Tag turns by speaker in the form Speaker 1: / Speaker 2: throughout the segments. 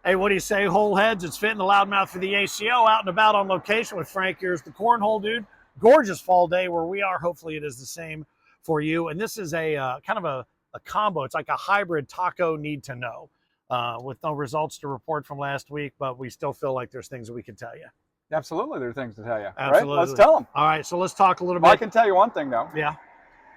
Speaker 1: Hey, what do you say, whole heads? It's Fitting the Loudmouth for the ACO, out and about on location with Frank. Here's the Cornhole dude. Gorgeous fall day where we are. Hopefully it is the same for you. And this is a kind of a combo. It's like a hybrid TACO-Need2Know with no results to report from last week, but we still feel like there's things that we can tell you.
Speaker 2: Absolutely, there are things to tell you.
Speaker 1: Absolutely.
Speaker 2: Right? Let's tell them.
Speaker 1: All right, so let's talk a little bit.
Speaker 2: Well, I can tell you one thing, though.
Speaker 1: Yeah.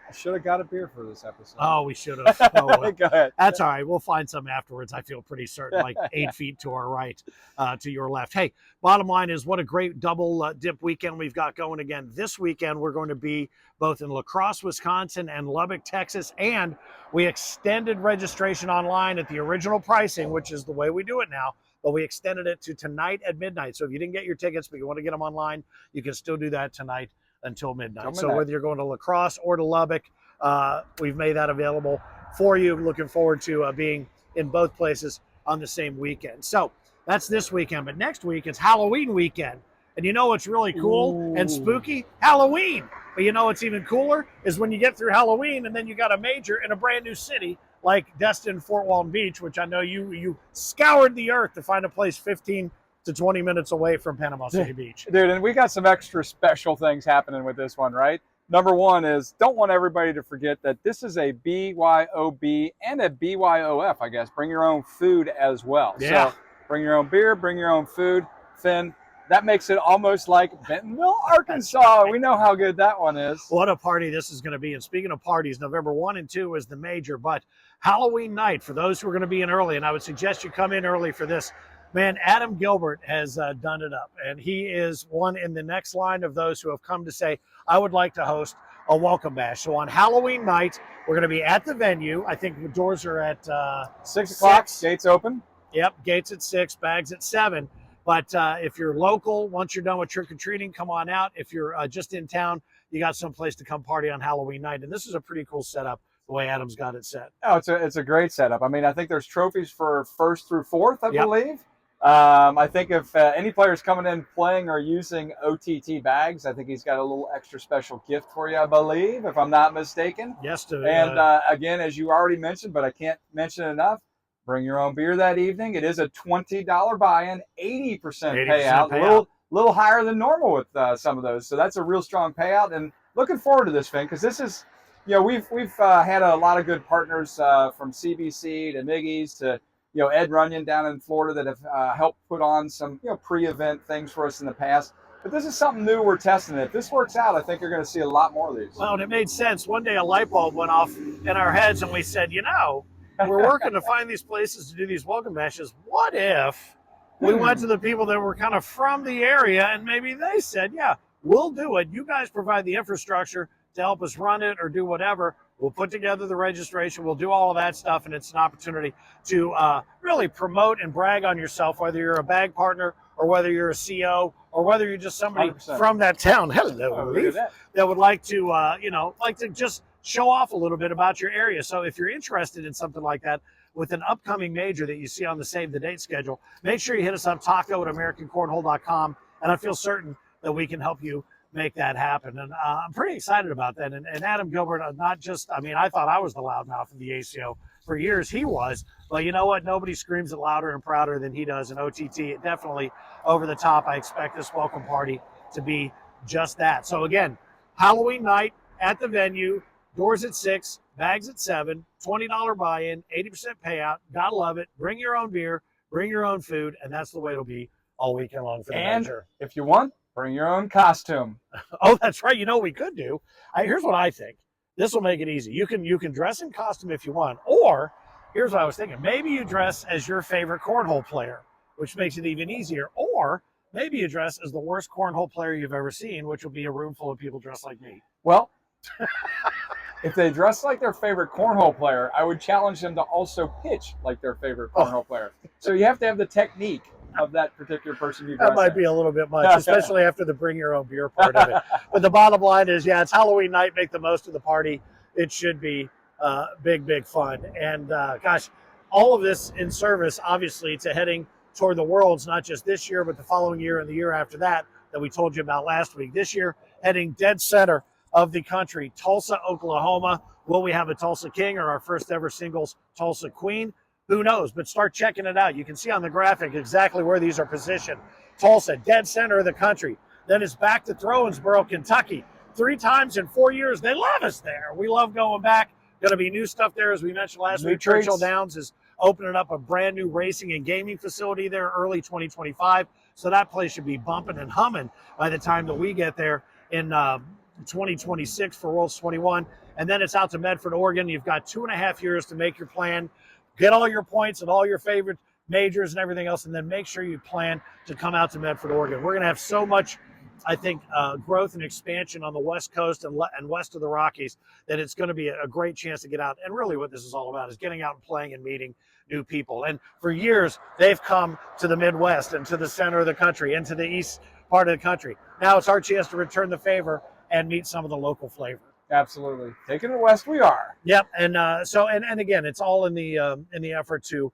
Speaker 2: I should have got a beer for this episode.
Speaker 1: Oh, we should have. Oh,
Speaker 2: Go ahead.
Speaker 1: That's all right. We'll find some afterwards. I feel pretty certain, like 8 feet to our right, to your left. Hey, bottom line is what a great double dip weekend we've got going again. This weekend, we're going to be both in La Crosse, Wisconsin and Lubbock, Texas. And we extended registration online at the original pricing, which is the way we do it now. But we extended it to tonight at midnight. So if you didn't get your tickets, but you want to get them online, you can still do that tonight until midnight. So whether you're going to La Crosse or to Lubbock, we've made that available for you. Looking forward to being in both places on the same weekend. So that's this weekend. But next week, it's Halloween weekend. And you know what's really cool and spooky? Halloween. But you know what's even cooler is when you get through Halloween and then you got a major in a brand new city like Destin, Fort Walton Beach, which I know you scoured the earth to find a place 15 to 20 minutes away from Panama City Beach.
Speaker 2: Dude, and we got some extra special things happening with this one, right? Number one is, don't want everybody to forget that this is a BYOB and a BYOF, I guess. Bring your own food as well.
Speaker 1: Yeah.
Speaker 2: So bring your own beer, bring your own food. Finn, that makes it almost like Bentonville, Arkansas. We know how good that one is.
Speaker 1: What a party this is going to be. And speaking of parties, November 1 and 2 is the major, but Halloween night, for those who are going to be in early, and I would suggest you come in early for this, man, Adam Gilbert has done it up, and he is one in the next line of those who have come to say, I would like to host a welcome bash. So on Halloween night, we're going to be at the venue. I think the doors are at
Speaker 2: 6 o'clock, gates open.
Speaker 1: Yep, gates at 6, bags at 7. But if you're local, once you're done with trick-or-treating, come on out. If you're just in town, you got some place to come party on Halloween night. And this is a pretty cool setup, the way Adam's got it set.
Speaker 2: Oh, it's a great setup. I mean, I think there's trophies for 1st through 4th, I believe. I think if any player's coming in playing or using OTT bags, I think he's got a little extra special gift for you, I believe, if I'm not mistaken.
Speaker 1: Yes, to,
Speaker 2: and again, as you already mentioned, but I can't mention it enough, bring your own beer that evening. It is a $20 buy-in, 80% payout. A little higher than normal with some of those. So that's a real strong payout. And looking forward to this, Finn, because this is, you know, we've had a lot of good partners from CBC to Miggy's to, you know, Ed Runyon down in Florida that have helped put on some, you know, pre-event things for us in the past. But this is something new we're testing. If this works out, I think you're going to see a lot more of these.
Speaker 1: Well, and it made sense. One day a light bulb went off in our heads, and we said, you know, we're working to find these places to do these welcome bashes. What if we went to the people that were kind of from the area and maybe they said, yeah, we'll do it. You guys provide the infrastructure to help us run it or do whatever. We'll put together the registration. We'll do all of that stuff. And it's an opportunity to really promote and brag on yourself, whether you're a bag partner or whether you're a CO or whether you're just somebody
Speaker 2: 100%.
Speaker 1: From that town. Hello, that would like to, you know, like to just show off a little bit about your area. So if you're interested in something like that with an upcoming major that you see on the Save the Date schedule, make sure you hit us up, taco@americancornhole.com, and I feel certain that we can help you make that happen. And I'm pretty excited about that. And Adam Gilbert, not just, I mean, I thought I was the loudmouth of the ACO. For years he was, but you know what? Nobody screams it louder and prouder than he does in OTT. Definitely over the top. I expect this welcome party to be just that. So again, Halloween night at the venue, doors at 6, bags at 7, $20 buy-in, 80% payout. Gotta love it. Bring your own beer, bring your own food, and that's the way it'll be all weekend long for the major.
Speaker 2: If you want, bring your own costume.
Speaker 1: Oh, that's right. You know what we could do? Here's what I think. This will make it easy. You can dress in costume if you want, or here's what I was thinking. Maybe you dress as your favorite cornhole player, which makes it even easier, or maybe you dress as the worst cornhole player you've ever seen, which will be a room full of people dressed like me.
Speaker 2: Well, if they dress like their favorite cornhole player, I would challenge them to also pitch like their favorite cornhole player. So you have to have the technique of that particular person you dress
Speaker 1: That might be a little bit much, especially after the bring your own beer part of it. But the bottom line is, yeah, it's Halloween night. Make the most of the party. It should be big fun. And gosh, all of this in service, obviously, to heading toward the Worlds, not just this year, but the following year and the year after that we told you about last week. This year, heading dead center of the country, Tulsa, Oklahoma. Will we have a Tulsa King or our first ever singles Tulsa Queen? Who knows? But start checking it out. You can see on the graphic exactly where these are positioned. Tulsa, dead center of the country. Then it's back to Throwensboro, Kentucky. 3 times in 4 years. They love us there. We love going back. Going to be new stuff there, as we mentioned last week. Churchill Downs is opening up a brand new racing and gaming facility there early 2025. So that place should be bumping and humming by the time that we get there in 2026 for World's 21. And then it's out to Medford, Oregon. You've got 2.5 years to make your plan, get all your points and all your favorite majors and everything else, and then make sure you plan to come out to Medford, Oregon. We're going to have so much, I think, growth and expansion on the West Coast and west of the Rockies that it's going to be a great chance to get out. And really what this is all about is getting out and playing and meeting new people. And for years, they've come to the Midwest and to the center of the country and to the east part of the country. Now it's our chance to return the favor and meet some of the local flavor.
Speaker 2: Absolutely. Taking it west we are.
Speaker 1: Yep. And and again, it's all in the effort to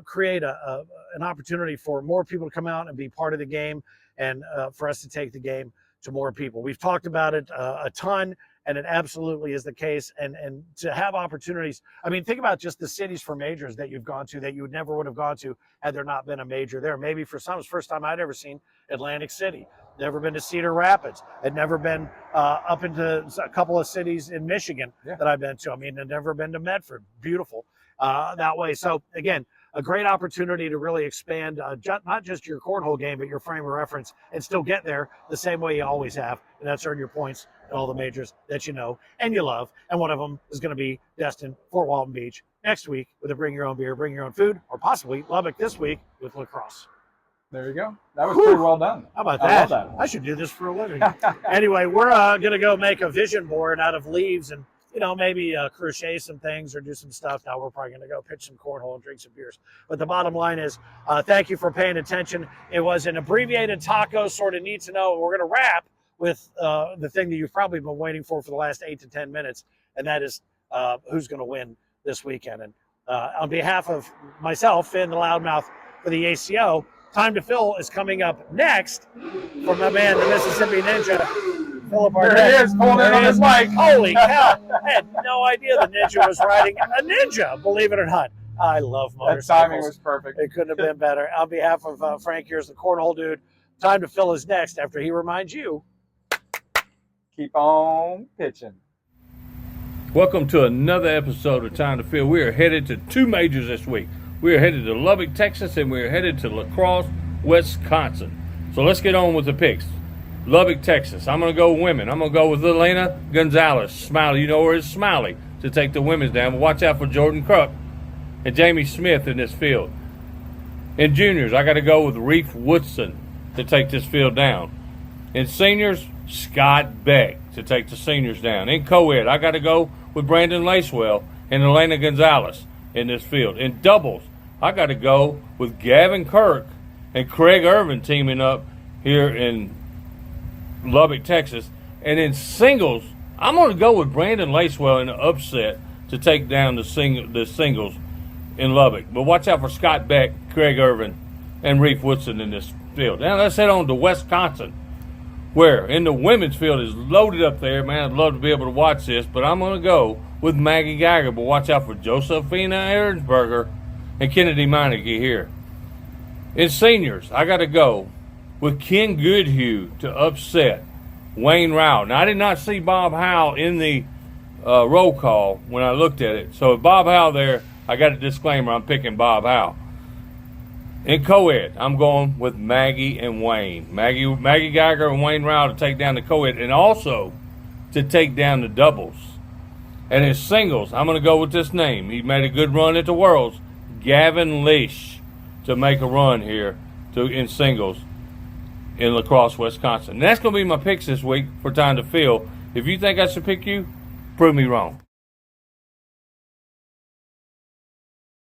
Speaker 1: create an opportunity for more people to come out and be part of the game, and for us to take the game to more people. We've talked about it a ton, and it absolutely is the case. And to have opportunities, I mean, think about just the cities for majors that you've gone to that you never would have gone to had there not been a major there. Maybe for some, it's the first time I'd ever seen Atlantic City. Never been to Cedar Rapids. Had never been up into a couple of cities in Michigan that I've been to. I mean, I'd never been to Medford. Beautiful that way. So again, a great opportunity to really expand not just your cornhole game, but your frame of reference, and still get there the same way you always have, and that's earn your points in all the majors that you know and you love. And one of them is going to be Destin, Fort Walton Beach next week with a bring your own beer, bring your own food, or possibly Lubbock this week with lacrosse.
Speaker 2: There you go. That was pretty well done.
Speaker 1: How about that? I should do this for a living. Anyway, we're going to go make a vision board out of leaves and, maybe crochet some things or do some stuff. Now we're probably going to go pitch some cornhole and drink some beers. But the bottom line is, thank you for paying attention. It was an abbreviated taco sort of need to know. We're going to wrap with the thing that you've probably been waiting for the last 8 to 10 minutes, and that is who's going to win this weekend. And on behalf of myself, Finn the Loudmouth for the ACO, Time to Fill is coming up next from my man, the Mississippi Ninja, Philip Arnett.
Speaker 2: There he is, pulling in on his mic.
Speaker 1: Holy cow. I had no idea the Ninja was riding a Ninja, believe it or not. I love motorcycles.
Speaker 2: That timing was perfect.
Speaker 1: It couldn't have been better. On behalf of Frank, here's the Cornhole Dude. Time to Fill is next after he reminds you.
Speaker 2: Keep on pitching.
Speaker 3: Welcome to another episode of Time to Fill. We are headed to 2 majors this week. We are headed to Lubbock, Texas, and we are headed to La Crosse, Wisconsin. So let's get on with the picks. Lubbock, Texas. I'm going to go women. I'm going to go with Elena Gonzalez. Smiley, you know her as Smiley, to take the women's down. But watch out for Jordan Kruk and Jamie Smith in this field. In juniors, I got to go with Reef Woodson to take this field down. In seniors, Scott Beck to take the seniors down. In co-ed, I got to go with Brandon Lacewell and Elena Gonzalez in this field. In doubles, I got to go with Gavin Kirk and Craig Irvin teaming up here in Lubbock, Texas. And in singles, I'm going to go with Brandon Lacewell in an upset to take down the singles in Lubbock. But watch out for Scott Beck, Craig Irvin, and Reef Woodson in this field. Now let's head on to Wisconsin, where in the women's field is loaded up there. Man, I'd love to be able to watch this, but I'm going to go with Maggie Geiger. But watch out for Josephina Ahrensberger and Kennedy Meineke here. In seniors, I got to go with Ken Goodhue to upset Wayne Rao. Now, I did not see Bob Howe in the roll call when I looked at it. So if Bob Howe there, I got a disclaimer, I'm picking Bob Howe. In co-ed, I'm going with Maggie and Wayne. Maggie Geiger and Wayne Rao to take down the co-ed, and also to take down the doubles. And in singles, I'm going to go with this name. He made a good run at the Worlds. Gavin Leash to make a run here in singles in La Crosse, Wisconsin. And that's going to be my picks this week for Time to Fill. If you think I should pick you, prove me wrong.